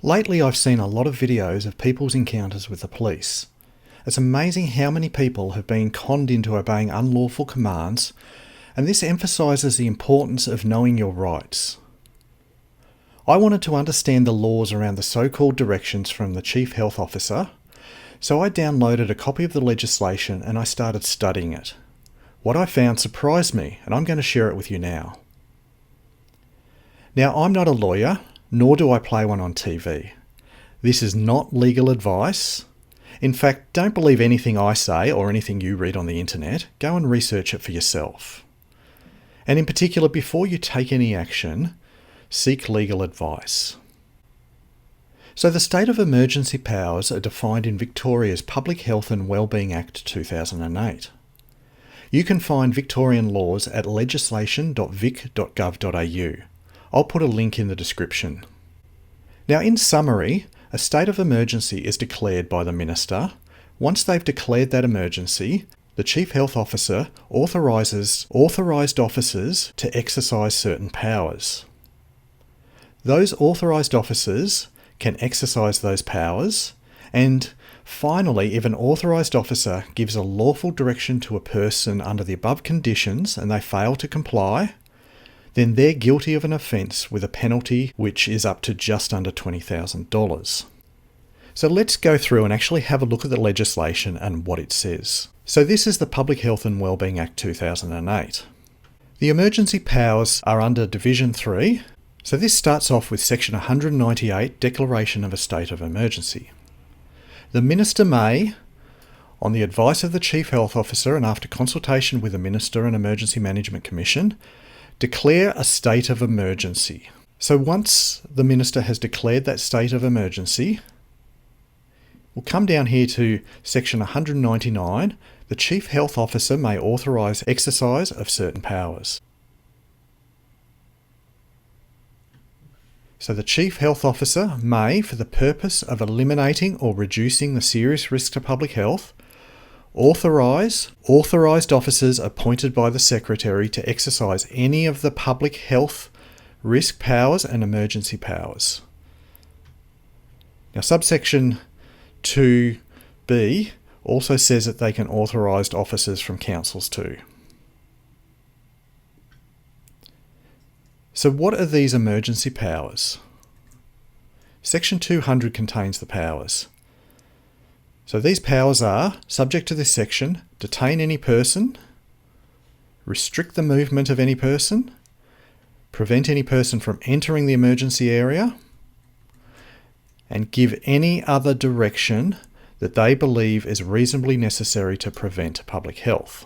Lately I've seen a lot of videos of people's encounters with the police. It's amazing how many people have been conned into obeying unlawful commands, and this emphasises the importance of knowing your rights. I wanted to understand the laws around the so-called directions from the Chief Health Officer, so I downloaded a copy of the legislation and I started studying it. What I found surprised me, and I'm going to share it with you now. Now, I'm not a lawyer, nor do I play one on TV. This is not legal advice. In fact, don't believe anything I say or anything you read on the internet. Go and research it for yourself. And in particular, before you take any action, seek legal advice. So the state of emergency powers are defined in Victoria's Public Health and Wellbeing Act 2008. You can find Victorian laws at legislation.vic.gov.au. I'll put a link in the description. Now, in summary, a state of emergency is declared by the Minister. Once they've declared that emergency, the Chief Health Officer authorises authorised officers to exercise certain powers. Those authorised officers can exercise those powers, and finally, if an authorised officer gives a lawful direction to a person under the above conditions and they fail to comply, then they're guilty of an offence with a penalty which is up to just under $20,000. So let's go through and actually have a look at the legislation and what it says. So this is the Public Health and Wellbeing Act 2008. The emergency powers are under Division 3. So this starts off with Section 198, Declaration of a State of Emergency. The Minister may, on the advice of the Chief Health Officer and after consultation with the Minister and Emergency Management Commission, declare a state of emergency. So once the Minister has declared that state of emergency, we'll come down here to Section 199. The Chief Health Officer may authorise exercise of certain powers. So the Chief Health Officer may, for the purpose of eliminating or reducing the serious risk to public health, authorised officers appointed by the Secretary to exercise any of the public health risk powers and emergency powers. Now, subsection 2b also says that they can authorise officers from councils too. So what are these emergency powers? Section 200 contains the powers. So these powers are, subject to this section, detain any person, restrict the movement of any person, prevent any person from entering the emergency area, and give any other direction that they believe is reasonably necessary to prevent public health.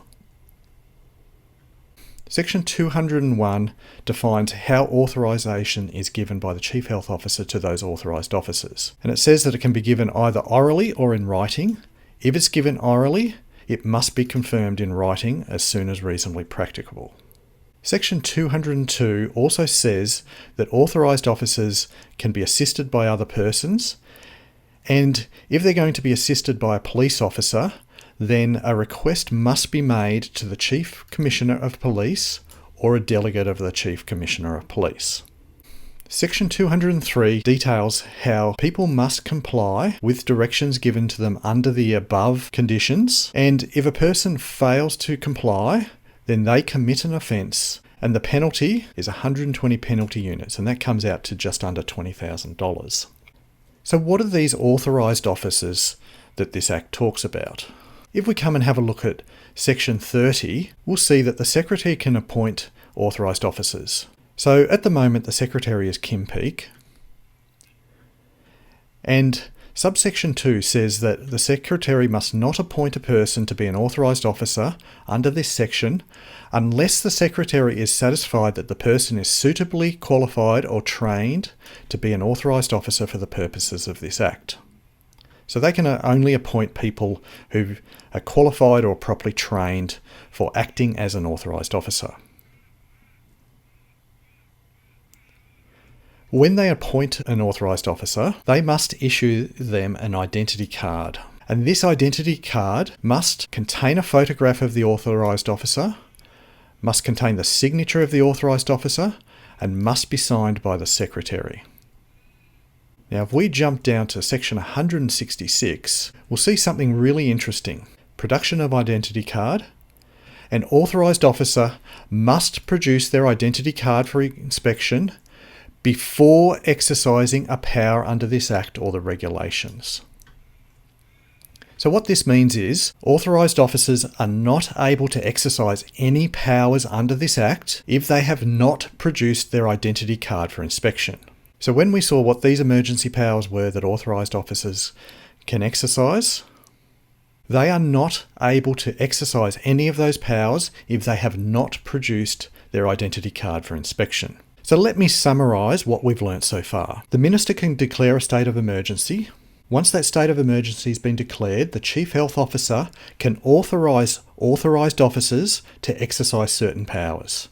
Section 201 defines how authorisation is given by the Chief Health Officer to those authorised officers. And it says that it can be given either orally or in writing. If it's given orally, it must be confirmed in writing as soon as reasonably practicable. Section 202 also says that authorised officers can be assisted by other persons, and if they're going to be assisted by a police officer, then a request must be made to the Chief Commissioner of Police or a delegate of the Chief Commissioner of Police. Section 203 details how people must comply with directions given to them under the above conditions, and if a person fails to comply, then they commit an offence, and the penalty is 120 penalty units, and that comes out to just under $20,000. So what are these authorised officers that this Act talks about? If we come and have a look at Section 30, we'll see that the Secretary can appoint authorised officers. So at the moment, the Secretary is Kim Peake. And subsection 2 says that the Secretary must not appoint a person to be an authorised officer under this section unless the Secretary is satisfied that the person is suitably qualified or trained to be an authorised officer for the purposes of this Act. So they can only appoint people who are qualified or properly trained for acting as an authorised officer. When they appoint an authorised officer, they must issue them an identity card. And this identity card must contain a photograph of the authorised officer, must contain the signature of the authorised officer, and must be signed by the Secretary. Now, if we jump down to section 166, we'll see something really interesting. Production of identity card. An authorised officer must produce their identity card for inspection before exercising a power under this Act or the regulations. So what this means is authorised officers are not able to exercise any powers under this Act if they have not produced their identity card for inspection. So when we saw what these emergency powers were that authorised officers can exercise, they are not able to exercise any of those powers if they have not produced their identity card for inspection. So let me summarise what we've learnt so far. The Minister can declare a state of emergency. Once that state of emergency has been declared, the Chief Health Officer can authorise authorised officers to exercise certain powers.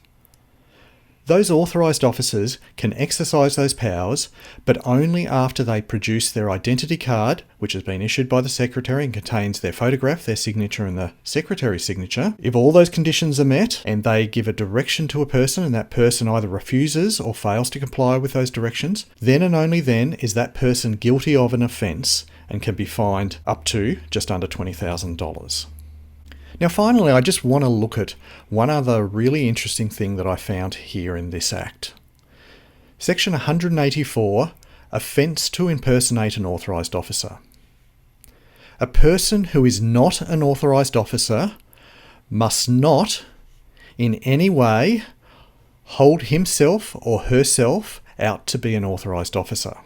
Those authorised officers can exercise those powers, but only after they produce their identity card, which has been issued by the Secretary and contains their photograph, their signature and the Secretary's signature. If all those conditions are met and they give a direction to a person and that person either refuses or fails to comply with those directions, then and only then is that person guilty of an offence and can be fined up to just under $20,000. Now finally, I just want to look at one other really interesting thing that I found here in this Act. Section 184, Offence to impersonate an authorised officer. A person who is not an authorised officer must not in any way hold himself or herself out to be an authorised officer.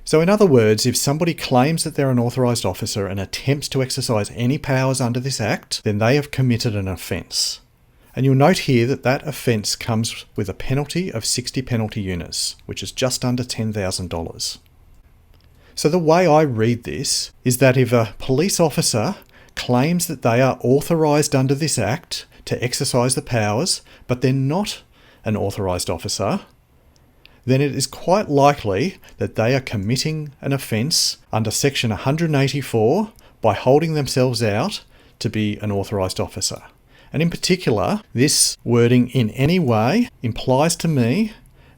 So in other words, if somebody claims that they're an authorised officer and attempts to exercise any powers under this Act, then they have committed an offence. And you'll note here that that offence comes with a penalty of 60 penalty units, which is just under $10,000. So the way I read this is that if a police officer claims that they are authorised under this Act to exercise the powers, but they're not an authorised officer, then it is quite likely that they are committing an offence under section 184 by holding themselves out to be an authorised officer. And in particular, this wording in any way implies to me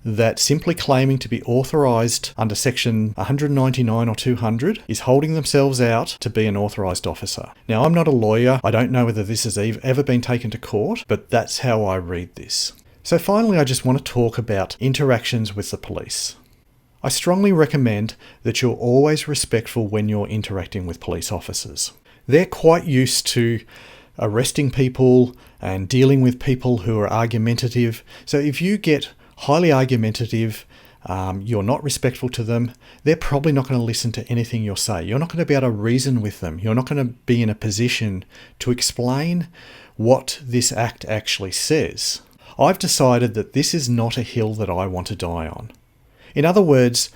that simply claiming to be authorised under section 199 or 200 is holding themselves out to be an authorised officer. Now, I'm not a lawyer. I don't know whether this has ever been taken to court, but that's how I read this. So finally, I just want to talk about interactions with the police. I strongly recommend that you're always respectful when you're interacting with police officers. They're quite used to arresting people and dealing with people who are argumentative. So if you get highly argumentative, you're not respectful to them, they're probably not going to listen to anything you'll say. You're not going to be able to reason with them. You're not going to be in a position to explain what this Act actually says. I've decided that this is not a hill that I want to die on. In other words,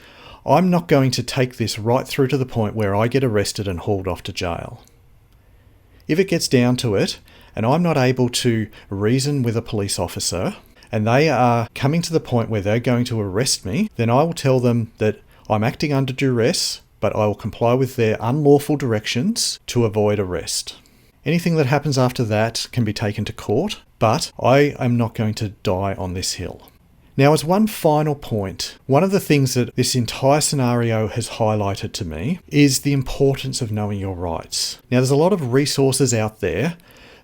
I'm not going to take this right through to the point where I get arrested and hauled off to jail. If it gets down to it, and I'm not able to reason with a police officer, and they are coming to the point where they're going to arrest me, then I will tell them that I'm acting under duress, but I will comply with their unlawful directions to avoid arrest. Anything that happens after that can be taken to court, but I am not going to die on this hill. Now, as one final point, one of the things that this entire scenario has highlighted to me is the importance of knowing your rights. Now, there's a lot of resources out there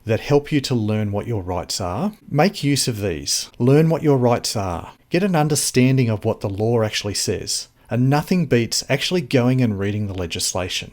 that help you to learn what your rights are. Make use of these. Learn what your rights are. Get an understanding of what the law actually says. And nothing beats actually going and reading the legislation.